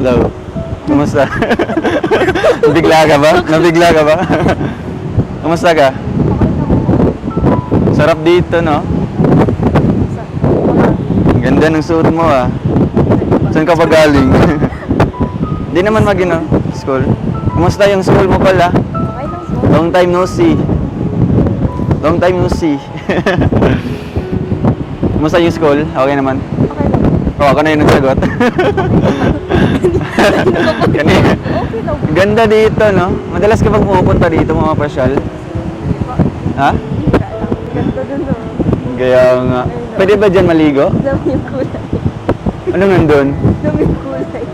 Hello. Kumusta? Nabigla ka ba? Nabigla ka ba? Kumusta ka? Sarap dito, no? Ang ganda ng suot mo, ah. Saan ka pa galing? Di naman school. Kumusta yung school mo pala? Okay lang po. Long time no see. Long time no see. Kumusta yung school? Okay naman? Okay lang. Oo, ako na yung nagsagot. Kanina. Okay lang. Ganda dito, no? Madalas ka bang pumupunta dito, mga pasyal? Ha? Hira lang. Ganda dun no. Kaya nga. Pwede ba dyan maligo? Dami yung kulay. Ano nandun? Dami yung kulay.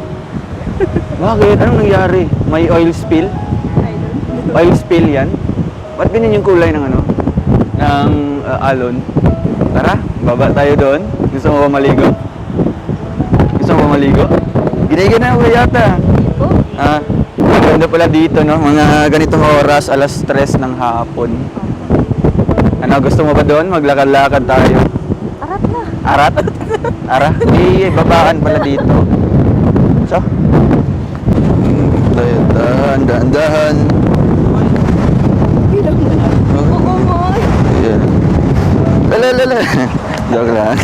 Bakit? Anong nangyari? May oil spill? I don't know. Oil spill yan? Ba't ganyan yung kulay ng ano? Ng alon? Tara, baba tayo doon. Gusto mo ba maligo? Gusto mo ba maligo? Giniginaw ka yata. Po? Ah, ang ganda pala dito, no? Mga ganitong oras, alas 3 ng hapon. Ano, gusto mo ba doon? Maglakad-lakad tayo. Arat na. Arat? Ara? Hindi, babaan pala dito. So? Dahan, dahan. Bilang na. Oo mo. Yeah. Lala. Joke lang.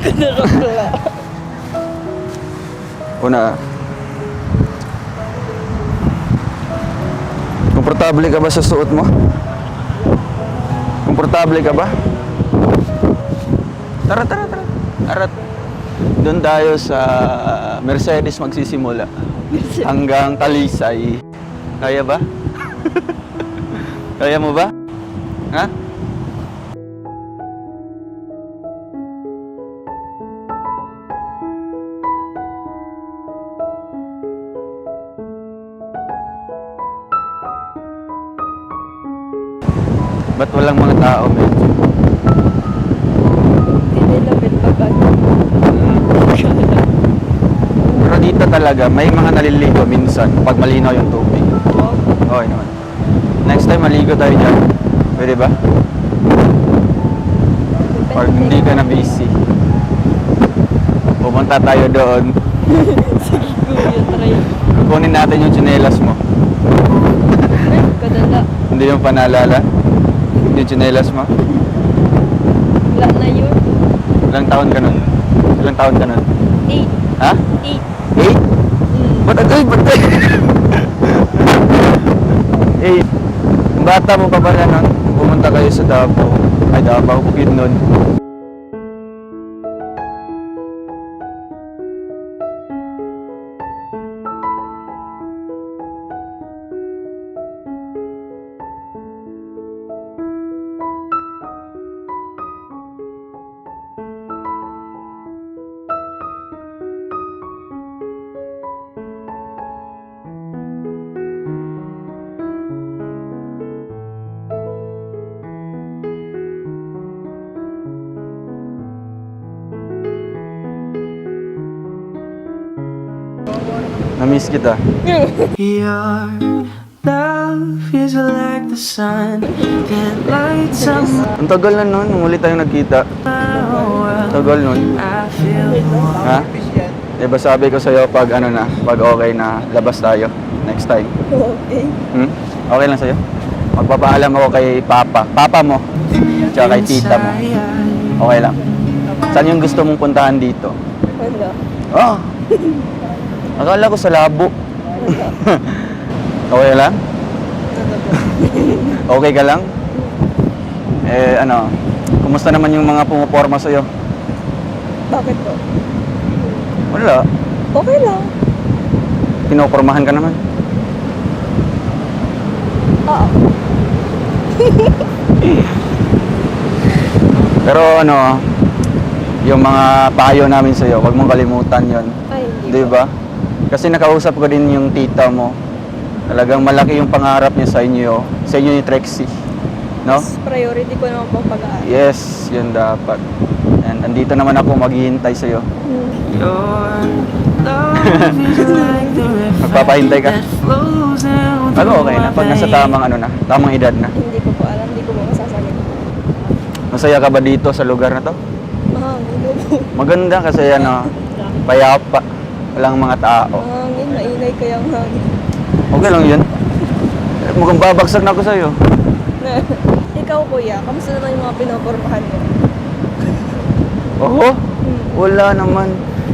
Kanarap na. Una. Komportable ka ba sa suot mo? Komportable ka ba? Tara. Arat. Doon tayo sa Mercedes magsisimula. Hanggang Talisay. Kaya ba? Kaya mo ba? Ha? Ba't walang mga tao, medyo? Tinilapit pa ba? Pero dito talaga, may mga naliligo minsan pag malinaw yung tubig. Oo. Okay naman. Next time, maligo tayo dyan. Pwede ba? Or hindi ka na busy. Pumunta tayo doon. Kuya, try. Kukunin natin yung tsinelas mo. Ay, kadala. Hindi yung panalala. Yung tsinelas mo. Wala na yun. Ilang taon ka nun? Ilang taon ka nun? 8. Ha? 8. 8? Ba't agay? Eh, bata mo pa pala nun? Pumunta kayo sa Davao. Ay, Davao, Bukidnon. Na-miss kita. Your love is like the sun that lights up Ang tagal na nun, nung ulit tayong nagkita. my world. Tagal nun. I feel Ha? Diba sabi ko sa'yo pag pag okay na, labas tayo next time. Okay. Okay lang sa'yo? Magpapaalam ako kay Papa. Papa mo. Tsaka kay tita mo. Okay lang. Saan yung gusto mong puntahan dito? Wala. Oh! Akala ko sa labo. Okay lang? Okay ka lang? Kumusta naman yung mga pumuporma sa'yo? Bakit po? Wala. Okay lang. Pinopormahan ka naman. Oo. Pero yung mga payo namin sa'yo, huwag mong kalimutan yon. Ay, hindi Di ba? Kasi nakausap ko din yung tita mo. Talagang malaki yung pangarap niya sa inyo ni Trexie. No? Mas priority ko naman pong pag-aaral. Yes, yun dapat. And andito naman ako maghihintay sa'yo. your love is like the river Magpapahintay ka? that flows down Bago okay na, pag nasa tamang edad na. Hindi ko po alam, hindi ko po masasalita. Masaya ka ba dito sa lugar na to? Hindi po. Maganda kasi payapa. Walang mga tao. Hangin, maingay kaya ang hangin. Okay lang yun. Mukhang babagsak na ako sa'yo. Ikaw kuya, kamusta naman yung mga pinopormahan mo? Oo? Wala naman.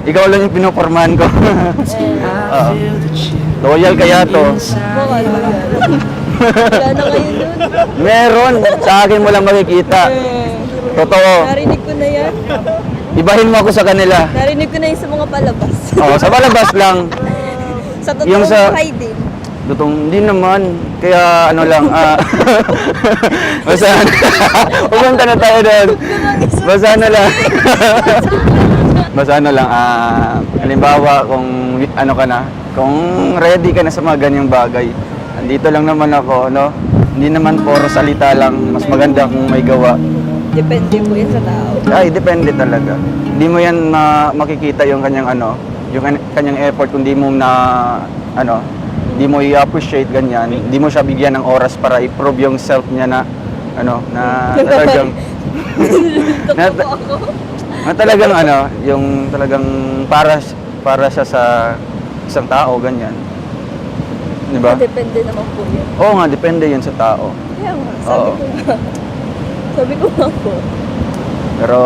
Ikaw lang yung pinopormahan ko. Oo. feel the chill Loyal kaya to. Baka wala. Wala na ngayon dun. Meron. Sa akin mo lang makikita. Totoo. Narinig ko na yan. Ibahin mo ako sa kanila. Narinig ko na yun sa mga palabas. Oo, sa palabas lang. Sa totoong Yung sa- buhay din. Totoo, hindi naman. Kaya ano lang, basta, pumunta na tayo doon. Basta ano lang. Basta ano lang, halimbawa kung ano ka na, kung ready ka na sa mga ganyang bagay, andito lang naman ako, no? Hindi naman puro salita lang, mas maganda kung may gawa. Depende po yan sa tao. Ay, depende talaga. Hindi mo yan makikita yung kanyang ano, yung kanyang effort kung di mo na, ano, hindi mo i-appreciate ganyan, hindi mo siya bigyan ng oras para i-prove yung self niya na, ano, na talagang, na, na talagang ano, yung talagang para siya sa isang tao, ganyan. Di ba? Depende naman po yan. Oo nga, depende yun sa tao. Kaya nga, Oo. sabi ko nga po. Pero,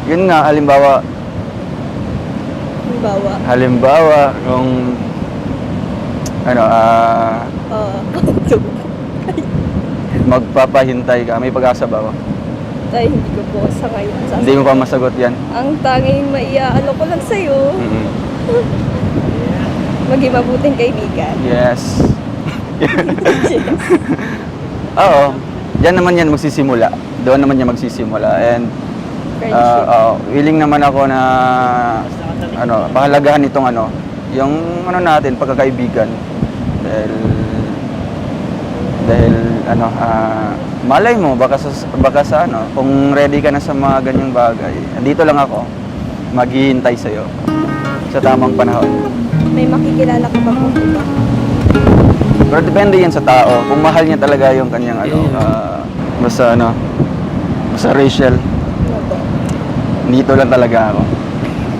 yun nga, halimbawa, kung, ano, magpapahintay ka, may pag-asa ba? Tay, hindi ko po sa ngayon. Hindi mo pa masagot yan. Ang tanging maiaano ko lang sa'yo, Mm-mm. maging mabuting kaibigan. Yes. Oo. Diyan naman yan magsisimula. Doon naman yan magsisimula. And Friendship. willing naman ako na ano, pahalagahan itong ano, yung ano natin, pagkakaibigan. Dahil ano, malay mo baka sa ano, kung ready ka na sa mga ganyang bagay. Andito lang ako. Maghihintay sa iyo sa tamang panahon. May makikilala ka ba po iba? Pero depende yan sa tao. Kung mahal niya talaga yung kanyang ano, basta Rachel, Ano ba? dito lang talaga ako.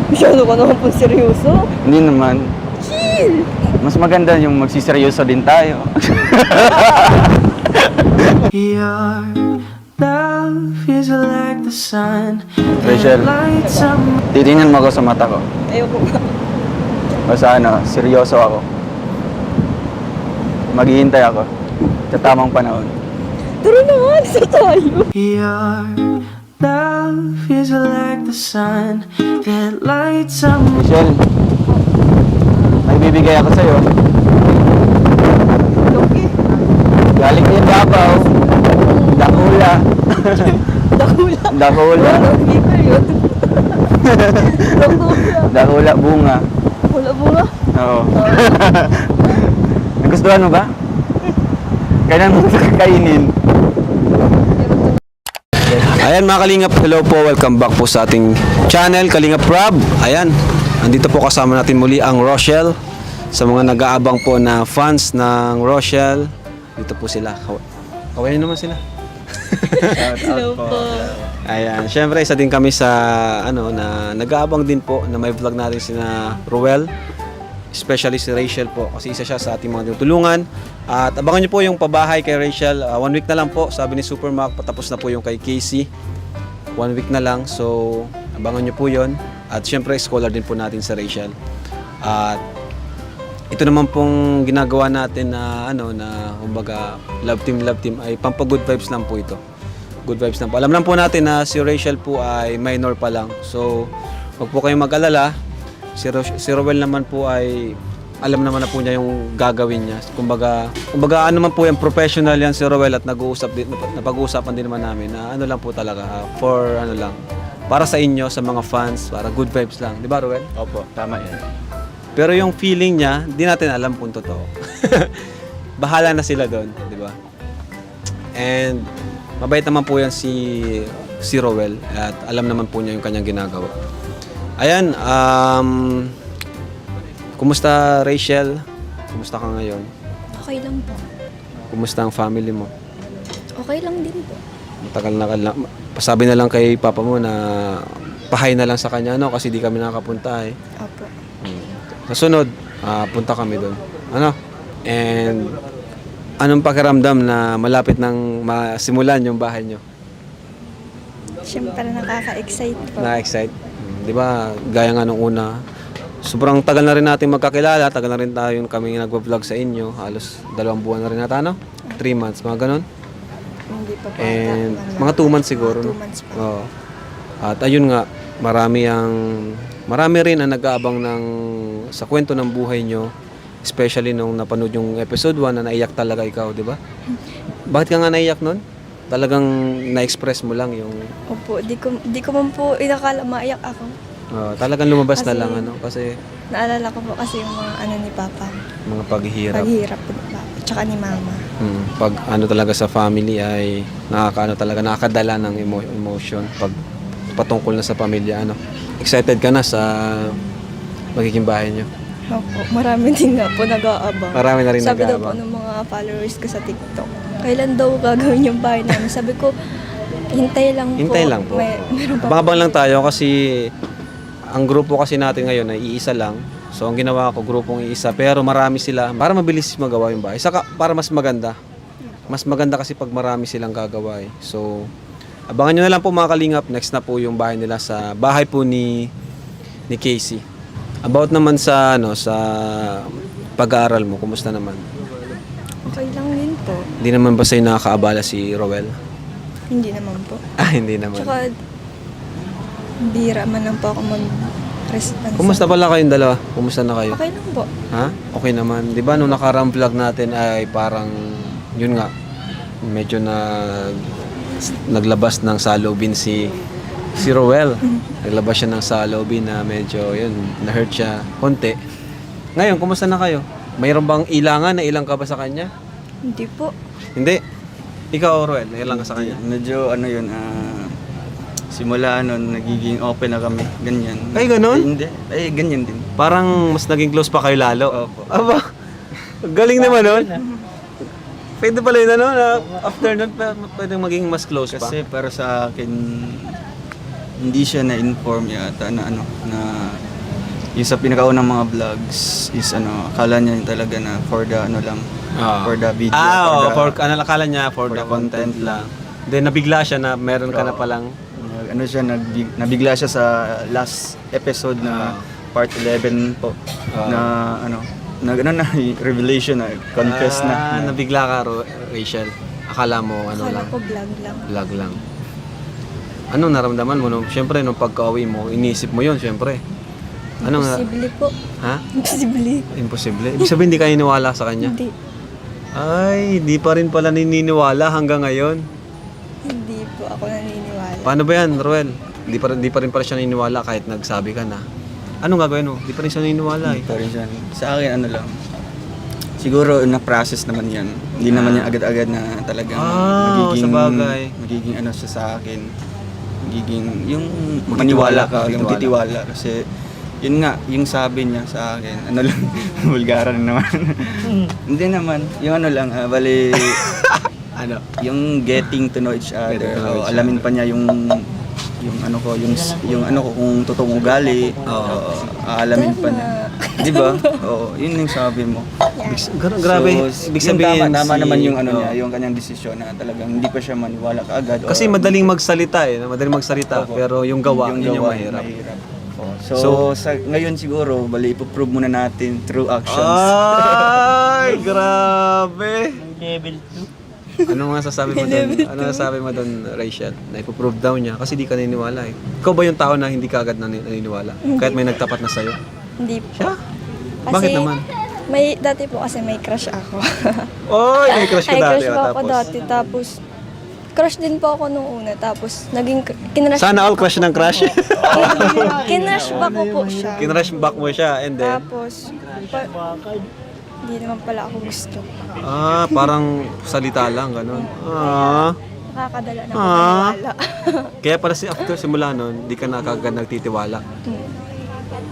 Masyado ka naman po seryoso. Hindi naman. Chill! Mas maganda yung magsiseryoso din tayo. Your love is like the sun Rachel. that lights up Titingnan mo ako sa mata ko. Ayoko nga. Basta ano, seryoso ako. Maghihintay ako sa tamang panahon. Tara na nga, isa tayo. Your love is like the sun that lights up Rachel, may bibigay ako sa'yo. Okay. Galing ko yung Davao. Dakula. Dakula. Dakula. Hindi ko yun. Dakula. Dakula bunga. Wala bunga. Oo. Nagustuhan mo ba? Kailan mo kainin? Ayan mga Kalingap, hello po, welcome back po sa ating channel, Kalingap Rob. Ayan, andito po kasama natin muli ang Rochelle. Sa mga nag-aabang po na fans ng Rochelle, dito po sila. Kawayan naman sila. Hello po. Ayan, syempre isa din kami sa ano na nag-aabang din po na may vlog natin sina Ruel, especially si Rachel po kasi isa siya sa ating mga tinutulungan. At abangan niyo po yung pabahay kay Rachel. 1 week na lang po, sabi ni Supermac, patapos na po yung kay Casey. 1 week na lang, so abangan niyo po yon. At syempre scholar din po natin si Rachel. At ito naman pong ginagawa natin na ano na kumbaga love team ay pampa good vibes lang po ito. Good vibes lang po. Alam lang po natin na si Rachel po ay minor pa lang. So, wag po kayong mag-alala. Si Rowell naman po ay alam naman na po niya yung gagawin niya. Kumbaga ano man po yung professional yan si Rowell at napag-uusapan din naman namin na ano lang po talaga for ano lang para sa inyo, sa mga fans, para good vibes lang. Di ba, Rowell? Opo, tama yan. Pero yung feeling niya, di natin alam kung totoo. Bahala na sila doon, di ba? And mabait naman po yan si Rowell at alam naman po niya yung kanyang ginagawa. Ayan, kumusta Rachel? Kumusta ka ngayon? Okay lang po. Kumusta ang family mo? Okay lang din po. Matagal na pasabi na lang kay papa mo na pahay na lang sa kanya, no? Kasi di kami nakakapunta eh. Opo. Sa sunod, punta kami doon. Ano? And anong pakiramdam na malapit nang masimulan yung bahay nyo? Siyempre nakaka-excite po. Na-excite? Di ba, gaya nga nung una, sobrang tagal na rin natin magkakilala, tagal na rin tayo kami nagvo-vlog sa inyo, halos 2 buwan na rin nata, no? 3 months, mga ganun. Hindi pa po. And mga 2 months siguro, no? 2 months pa. Oo. At ayun nga, marami rin ang nag-aabang sa kwento ng buhay nyo, especially nung napanood yung episode 1 na naiyak talaga ikaw, di ba? Bakit ka nga naiyak nun? Talagang na-express mo lang yung... Opo, di ko man po inakala maiyak ako. Talagang lumabas na Kasi- lang, ano? Kasi Naalala ko po kasi yung mga ano ni Papa. mga paghihirap. Paghihirap po ni Papa. Tsaka ni Mama. Pag ano talaga sa family ay nakakadala ng emotion pag patungkol na sa pamilya, ano. Excited ka na sa magiging bahay nyo. Opo, marami din nga po nag-aabang. Marami na rin Sabi daw po nag-aabang. ng mga followers ko sa TikTok, kailan daw gagawin yung bahay namin? Sabi ko, hintay lang po. Hintay lang po. Meron pa Abang-abang lang tayo kasi ang grupo kasi natin ngayon ay iisa lang. So ang ginawa ko, grupong iisa, pero marami sila para mabilis magawa yung bahay. Saka para mas maganda. Mas maganda kasi pag marami silang gagawa eh. So abangan nyo na lang po mga kalingap. Next na po yung bahay nila sa bahay po ni Casey. About naman sa pag-aaral mo, kumusta naman? Okay lang din po. Hindi naman ba sa'yo nakakaabala si Rowel? Hindi naman po. Hindi naman. Tsaka, bira man lang po ako mag-response. Kumusta pala kayong dalawa? Kumusta na kayo? Okay lang po. Ha? Okay naman. 'Di ba nung nakarang vlog natin ay parang yun nga medyo naglabas ng salobin si Rowel. Naglabas siya ng salobin na medyo yun na-hurt siya konti. Ngayon, kumusta na kayo? Mayroon bang ilangan na ilang ka ba sa kanya? Hindi po. Hindi. Ikaw, Rowel, nailang ka sa kanya? Medyo ano yun, simula nun, nagiging open na kami. Ganyan. Ay, ganun? Hindi. Ay, ganyan din. Parang mas naging close pa kayo lalo. Opo. Aba, galing naman nun. Pwede pala yun, ano, na after nun, pwedeng maging mas close pa. Kasi para sa akin, hindi siya na-inform yata na yung sa pinakaunang mga vlogs is akala niya talaga na for the lang, for the video. Akala niya for the content lang. Then nabigla siya na meron ka na palang Nabigla siya sa last episode na part 11 po na revelation na confess na. Nabigla ka, Rachel. Akala mo Akala lang, ko vlog lang. vlog lang. Anong naramdaman mo nung siyempre nung pagka-uwi mo, inisip mo 'yon siyempre. Ano nga? Imposible po. Ha? Imposible. Imposible. Ibig sabihin hindi ka naniniwala sa kanya? Hindi. Ay, di pa rin pala naniniwala hanggang ngayon. Hindi po ako naniniwala. Paano ba yan, Roel? Di pa rin pala siya naniniwala kahit nagsabi ka na. Anong gagawin mo? Di pa rin siya naniniwala eh. Pa rin siya. Sa akin lang. Siguro na-process naman yan. Hindi naman yan agad-agad na talagang sa bagay. magiging siya sa akin. Magiging yung Magtitiwala maniwala ka, yung magtitiwala. titiwala. Kasi yun nga, yung sabi niya sa akin, lang, bulgaran naman. Hindi naman, yung lang, bali, yung getting to know each other. Getting to know each Alamin pa niya yung kung totoong ugali. Aalamin pa niya. Di ba? Oo, yun yung sabi mo. Grabe. Ibig sabihin tama naman yung yung kanyang desisyon na talagang hindi pa siya maniwala kaagad. Kasi madaling magsalita eh. Madaling magsalita. Opo. Pero yung gawa, yun yung mahirap. So, ngayon siguro, bali ipoprove muna natin through actions. Ay, grabe. Level Ano nga sasabi mo doon? Ano sasabi mo doon, Rachel? Na ipoprove daw niya kasi di ka naniniwala eh. Ikaw ba yung tao na hindi ka agad naniniwala? Kahit may nagtapat na sa'yo? Hindi po. Siya? Kasi, Bakit naman? Dati po kasi may crush ako. Oy, may crush ka May dati. crush po ako Tapos, dati. Tapos, crush din po ako nung una. Tapos, naging kinrush. sana all crush ng crush. Kinrush ba ko po siya. Kinrush back mo siya and then, Tapos, hindi naman pala ako gusto. parang salita lang, ganun. Nakakadala na Ah. paniwala. Kaya pala after simula nun, di ka na kagad nagtitiwala.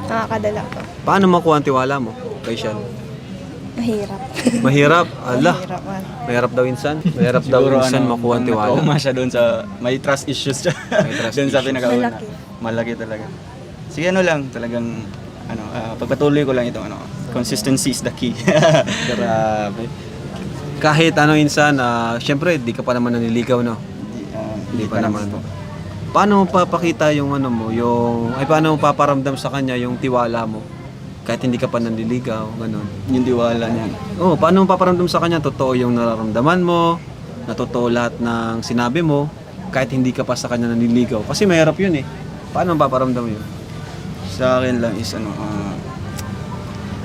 Nakakadala po. Paano makuha ang tiwala mo, Rachel? Mahirap. Mahirap. Ala, Mahirap man. mahirap daw insan. Mahirap daw insan makuha ang tiwala. Nakauma siya doon sa, may trust issues siya. May trust doon sa pinakauna. Malaki. Malaki talaga. Sige lang, talagang pagpatuloy ko lang ito, consistency is the key. Grabe. Kahit ano insan, syempre, di ka pa naman naniligaw, no? Hindi pa naman. Paano mo papakita yung ano mo, paano mo paparamdam sa kanya yung tiwala mo? Kahit hindi ka pa nanliligaw, ganun. Yung tiwala niya. Oh, paano mo paparamdam sa kanya totoo yung nararamdaman mo, na totoo lahat ng sinabi mo, kahit hindi ka pa sa kanya nanliligaw? Kasi mahirap yun eh. Paano mo paparamdam yun? Sa akin lang is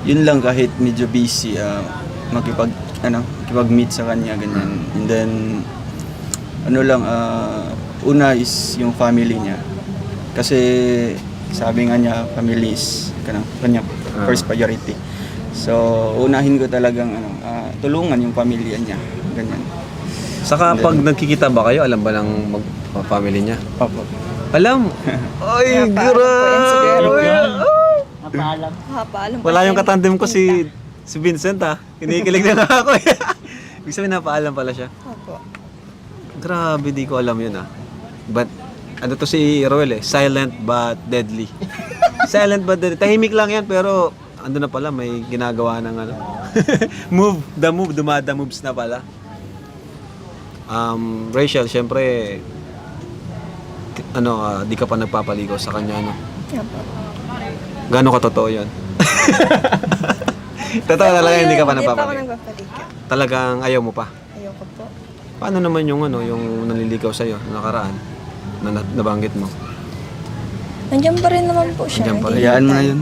yun lang, kahit medyo busy, makipag-meet sa kanya, ganyan. And then, una is yung family niya. Kasi sabi nga niya, family is kanya first priority. So, unahin ko talagang tulungan yung pamilya niya, ganyan. Saka pag nagkikita ba kayo, alam ba ng family niya? Opo. Alam! Ay, grabe! Paalam. Wala yung katandem ko si Vincent Kinikilig na nga ako eh. Ibig sabihin napaalam pala siya. Opo. Grabe, di ko alam yun But, ano to si Roel silent but deadly. Silent but deadly. Tahimik lang yan pero ando na pala, may ginagawa ng dumada moves na pala. Rachel, syempre, di ka pa nagpapaligaw sa kanya, Opo. Gano'n ka totoo yun? Totoo talaga, hindi ka pa Hindi pa ako nagpapaligaw. nagpapaligaw. Talagang ayaw mo pa. Ayoko po. Paano naman yung nanliligaw sa'yo, nakaraan, na nabanggit mo? Nandiyan pa rin naman po siya. Nandiyan pa rin. Hayaan mo na yun.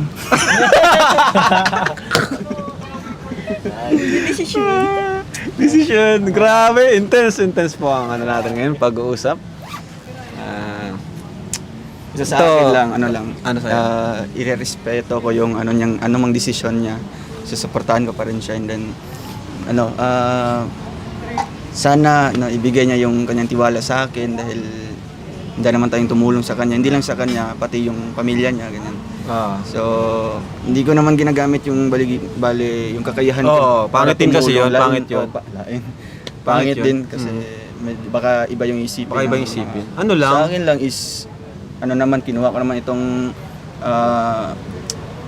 Decision. Grabe, intense po ang natin ngayon, pag-uusap. Isa sa akin lang, Ano sa'yo? irerespeto ko yung anumang desisyon niya. Susuportahan ko pa rin siya, and then sana ibigay niya yung kanyang tiwala sa akin, dahil hindi naman tayong tumulong sa kanya, hindi lang sa kanya, pati yung pamilya niya, ganyan. So, hindi ko naman ginagamit yung yung kakayahan Oo, ko. pangit para din kasi tumulong. yun, pangit yun. Pangit yun. din kasi baka iba yung isipin. Baka iba yung isipin. Ano lang? Sa akin lang is, kinuha ko naman itong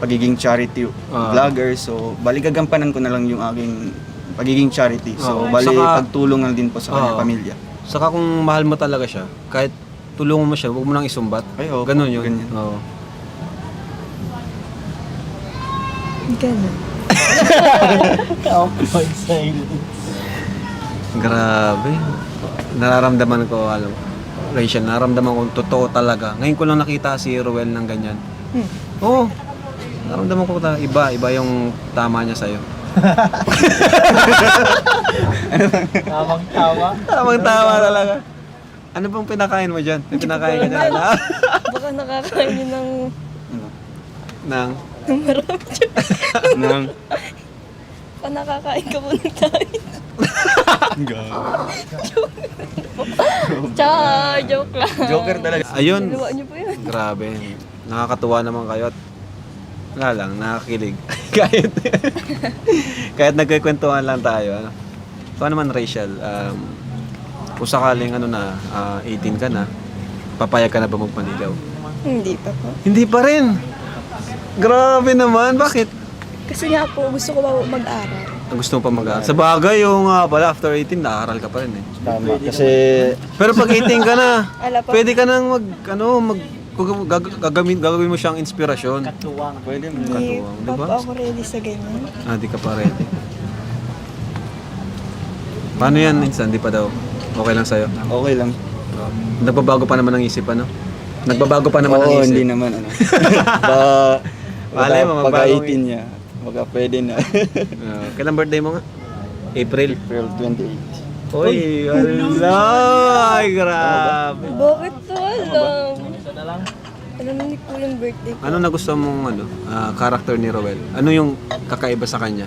pagiging charity vlogger. So, gagampanan ko na lang yung aking pagiging charity. So, pagtulong na din po sa kanyang pamilya. Saka kung mahal mo talaga siya, kahit tulungan mo siya, huwag mo nang isumbat. Ay, opo, Ganun yun. ganyan. Oo. Ganun. Grabe. Nararamdaman ko, Rachel, nararamdaman ko totoo talaga. Ngayon ko lang nakita si Roel ng ganyan. Oo. Nararamdaman ko iba yung tama niya sa'yo. Tamang tawa talaga. Ano bang pinakain mo dyan? May pinakain ka dyan? Baka nakakain yun ng Nang? Nang baka nakakain ka po ng tayo. Joke lang. Joker talaga. Ayun. Ginawa niyo po yun. Grabe. Nakakatuwa naman kayo at wala lang, nakakilig. kahit nagkikwentuhan lang tayo. So naman Rachel, kung sakaling 18 ka na, papayag ka na ba magpaligaw? Hindi pa po. Hindi pa rin. Grabe naman, bakit? Kasi nga po, gusto ko pa po mag-aral. Gusto mo pa mag-aaral? Sa bagay, yung pala after 18, naaral ka pa rin eh. Tama. Kasi Pero pag 18 ka na, Ala pa. pwede ka nang gagawin mo siyang inspirasyon. pwede mo. Hindi Katuwang, pa diba? po ako ready sa ganyan. Di ka pa ready. Paano yan, minsan? Di pa daw. Okay lang sa'yo? Okay lang. Nagbabago pa naman ang isip, ano? Nagbabago pa naman ang Oo, isip. hindi naman Malay mo, pagka magbago 18 niya, baka pwede na. Kailan birthday mo nga? April. April 28. Uy, ala! Ay, grabe. Bakit to alam? Alam ni po yung birthday ko. Ano nagustuhan mong character ni Roel? Ano yung kakaiba sa kanya?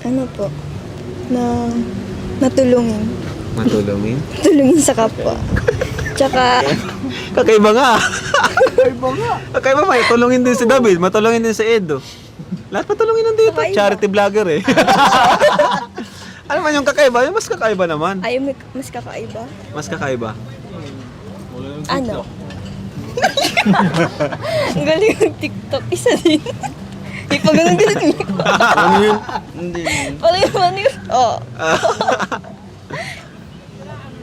Ano po? Natulungin. Matulungin? Tulungin sa kapwa. Tsaka, Kakaiba nga. Kakaiba pa. Tulungin din si David. Matulungin din si Edo. Lahat matulungin nandito. Kakaiba. Charity vlogger eh. Ano man yung kakaiba? Yung mas kakaiba naman. ayaw mas kakaiba. Mas kakaiba. Ano? Ang galing ng TikTok. Isa din. Ipagano'n. Ano yun? Hindi. Paano yun? Oo.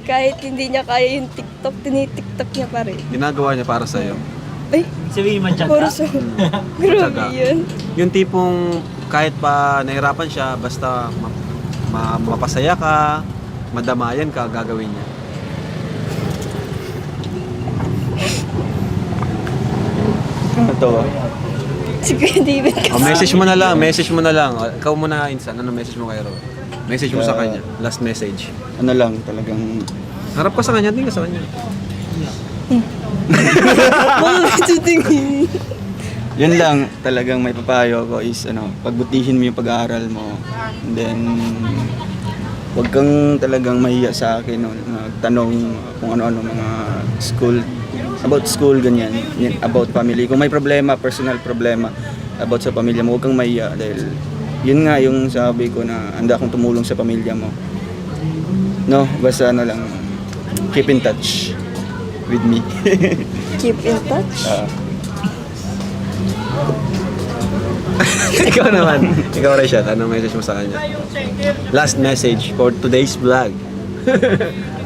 Kahit hindi niya kaya yung TikTok, tinitiktok niya pa rin. Ginagawa niya para sa'yo. Ay, Sabihin man siya. puro so. Grabe Tsaga. yun. Yung tipong kahit pa nahirapan siya, basta mapasaya ka, madamayan ka, gagawin niya. Ito ba? Si Kuya David kasi. Message mo na lang. Ikaw muna, Insan. Ano message mo kay Ro? Message mo sa kanya. Last message. Ano lang, talagang Harap ka sa kanya, tingin ka sa kanya. Mga medyo tingin. yun lang, talagang may papayo ko is pagbutihin mo yung pag-aaral mo. And then, huwag kang talagang mahiya sa akin, magtanong kung ano-ano mga about school, ganyan, about family. Kung may problema, personal problema about sa pamilya mo, huwag kang mahiya dahil yun nga yung sabi ko na handa akong tumulong sa pamilya mo. No, basta lang, keep in touch with me. Keep in touch. Ikaw naman. Ikaw, Rachel. Anong message mo sa kanya? Last message for today's vlog.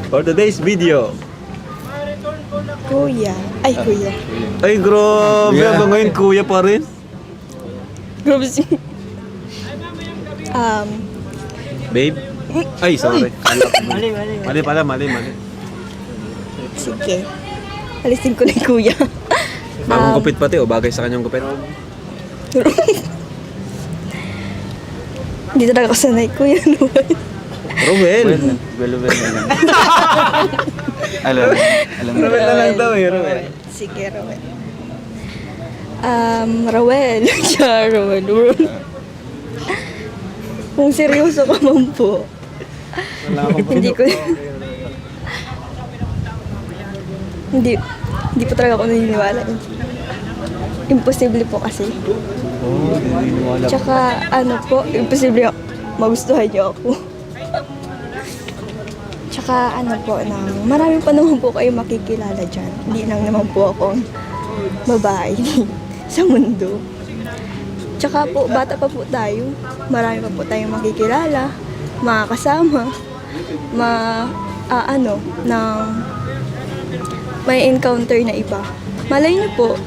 For today's video. Kuya. Ay, kuya. Ay, grabe. Yeah. Hanggang ngayon, kuya pa rin. Grabe si... Babe? Ay, sorry. Mali. Mali. Sige. Alisin ko na yung kuya. Bagong gupit pati o bagay sa kanyang gupit? Hindi talaga ako sanay, Kuya Noel. Rowel. Well na lang. alam mo. Rowel na lang daw eh, Rowel. Sige, Roel. Roel. Siya, Roel. Kung seryoso ka man po. Hindi ko... Hindi po talaga ako naniniwala. Imposible po kasi. Tsaka imposible magustuhan niyo ako. Tsaka marami pa naman po kayo makikilala dyan. Hindi lang naman po akong babae sa mundo. Tsaka po, bata pa po tayo. Marami pa po tayong makikilala, makakasama, may encounter na iba. Malay niyo po,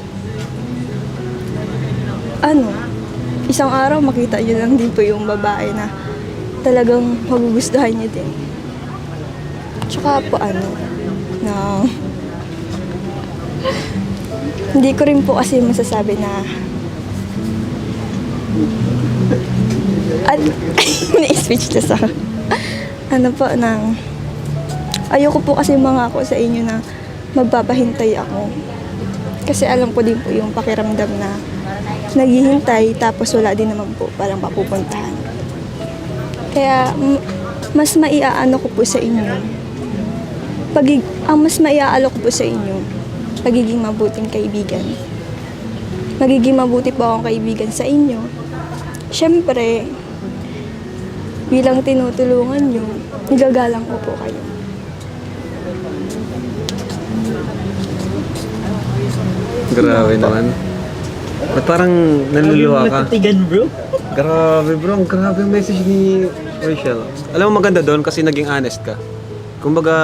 isang araw makita niyo lang din po yung babae na talagang magugustuhan niyo din. Tsaka po hindi ko rin po kasi masasabi na na-speechless ako. Ayoko po kasi mangako sa inyo na magpapahintay ako. Kasi alam ko din po yung pakiramdam na naghihintay tapos wala din naman po parang papupuntahan. Kaya mas maiaano ko po sa inyo. Ang mas maiaalo ko po sa inyo, pagiging mabuting kaibigan. Magiging mabuti po akong kaibigan sa inyo. Siyempre, bilang tinutulungan nyo, nagagalang ko po kayo. Grabe naman. Ba't parang naluluha ka? Matatigan, bro. Grabe bro, ang grabe ang message ni Rachel. Alam mo maganda doon kasi naging honest ka. Kumbaga,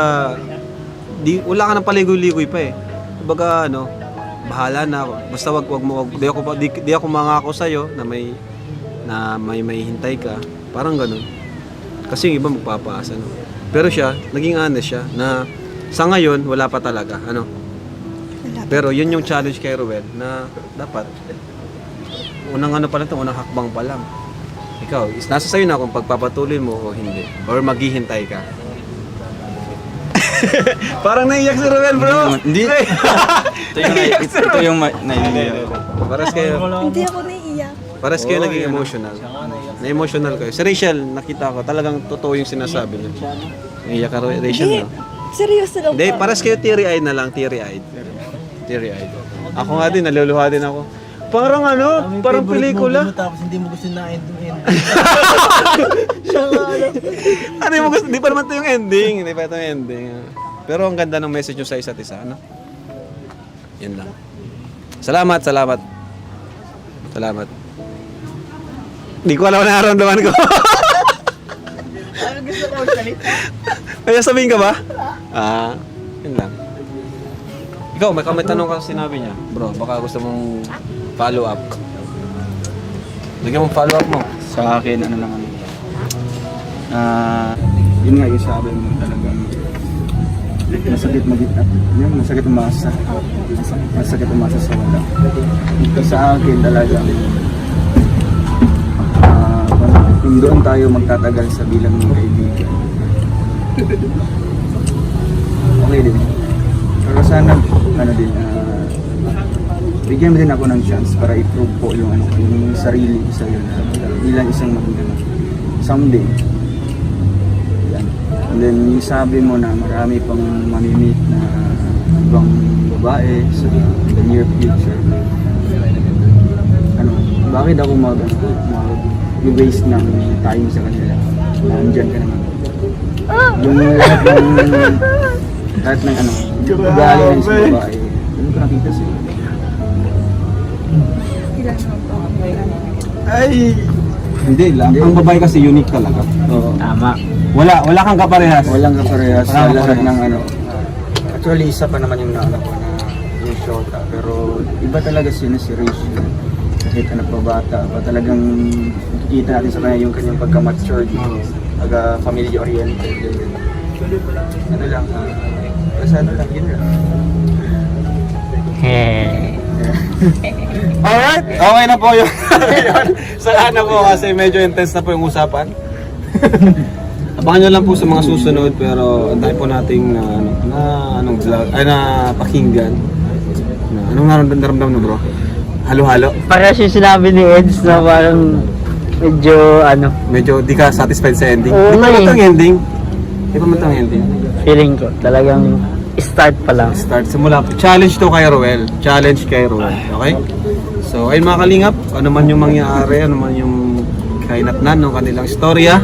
wala ka nang paligoy-ligoy pa eh. Kumbaga bahala na ako. Basta di ako mangako sa'yo na may hintay ka. Parang ganun. Kasi yung iba magpapaasa, no? Pero siya, naging honest siya na sa ngayon, wala pa talaga, Wala pa. Pero yun yung challenge kay Rowel na dapat unang unang hakbang pa lang. Ikaw, nasa sa'yo na kung pagpapatuloy mo o hindi. Or maghihintay ka. Parang naiyak si Rowel, bro! Hindi. Ito yung naiiyak. Paras kayo, Hindi ako naiiyak. naging emotional. Na-emotional kayo. Si Rachel, nakita ko, talagang totoo yung sinasabi niya. Naiyak ka, Rachel, no? Seryoso lang Hindi, po. paras kayo teary-eyed na lang, teary-eyed. Ako nga din, naluluha din ako. Parang parang pelikula. Tapos hindi mo gusto na ending. Ano yung gusto? Di pa naman ito yung ending. Pero ang ganda ng message nyo sa isa't isa, Yan lang. Salamat. Hindi ko alam na nararamdaman ko. Gusto ko salita. Kaya sabihin ka ba? Yun lang. Ikaw, may tanong ka sa sinabi niya. Bro, baka gusto mong follow up. Bigyan mong follow up mo. Sa akin, ano lang, yun nga yung sabi mo talagang masakit masakit umasa. Masakit umasa sa wala. Ito sa akin talagang kung doon tayo magtatagal sa bilang ng kaibigan, okay din. Pero sana, bigyan mo din ako ng chance para i-prove po yung sarili ko sa'yo na bilang isang magiging someday. Yan. And then yung sabi mo na marami pang mamimit na ibang babae sa the near future. Bakit ako mag-waste ng time sa kanila? Nandyan ka naman. Yung lahat ng ugali ng isang babae, ano ko nakita sa'yo? Ilan naman po ako Ay! Hindi lang. Ang babae kasi unique talaga. Oo. Tama. Wala kang kaparehas. Walang kaparehas sa Walang lahat kaparehas. ng Actually, isa pa naman yung naano ko na yung shota. Pero iba talaga si Rachel. Kahit anak pa bata pa, talagang nakikita natin sa kanya yung kanyang pagka-matured. Pagka-family oriented. Ano lang, ano lang, yun lang. Alright, okay na po yun. Saan na po kasi medyo intense na po yung usapan. Abangan nyo lang po sa mga susunod pero ang dami po nating anong vlog, na pakinggan. Anong naramdaman na bro? Halo-halo? Para siya sinabi ni Eds na parang medyo Medyo di ka satisfied sa ending. Oo, Di pa eh. matang ending. Di pa matang ending. feeling ko talagang start pa lang. Start simula. Challenge to kay Roel. Challenge kay Roel. Okay? So, ayun mga kalingap, ano man yung mangyari, ano man yung kainatnan ng kanilang istorya.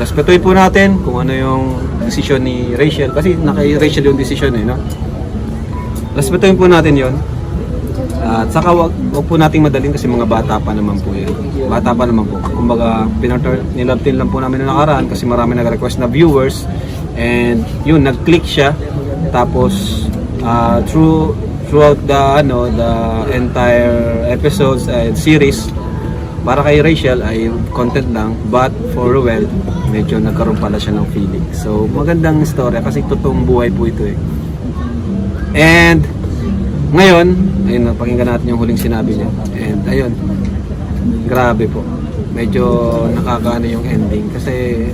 Respetuhin po natin kung ano yung desisyon ni Rachel. Kasi kay Rachel yung desisyon no? Respetuhin po natin yon. At saka wag po nating madalin kasi mga bata pa naman po yan. Bata pa naman po. Kumbaga, nilabtin lang po namin na nakaraan kasi marami nag-request na viewers. And yun, nag-click siya. Tapos, throughout the entire episodes and series, para kay Rachel ay content lang, but for Ruel medyo nagkaroon pala siya ng feeling. So magandang istorya kasi totoong buhay po ito eh. And ngayon, ayun, pakinggan natin yung huling sinabi niya. And ayun, grabe po. Medyo nakakaano yung ending kasi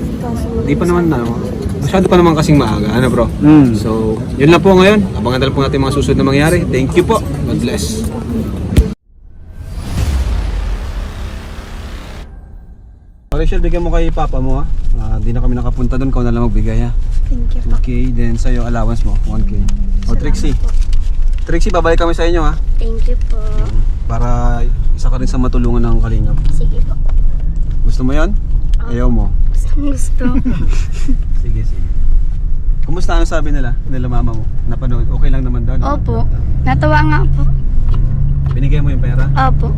di pa naman masyado pa naman kasing maaga, ano bro? So, yun lang po ngayon. Abangan na lang po natin mga susunod na mangyari. Thank you po. God bless. Rachel, bigyan mo kay papa mo ha. Di na kami nakapunta doon, kau na lang magbigay ha. Thank you po. Okay, then sa'yo allowance mo, 1K. O Trixie. Trixie, babalik kami sa inyo ha. Thank you po. Para isa ka rin sa matulungan ng kalingap. Sige po. Gusto mo yan? Ayaw mo? Gusto. Sige. Kumusta ang sabi nila mama mo? Napanood? Okay lang naman daw? Opo. Natawa nga po. Binigay mo yung pera? Opo.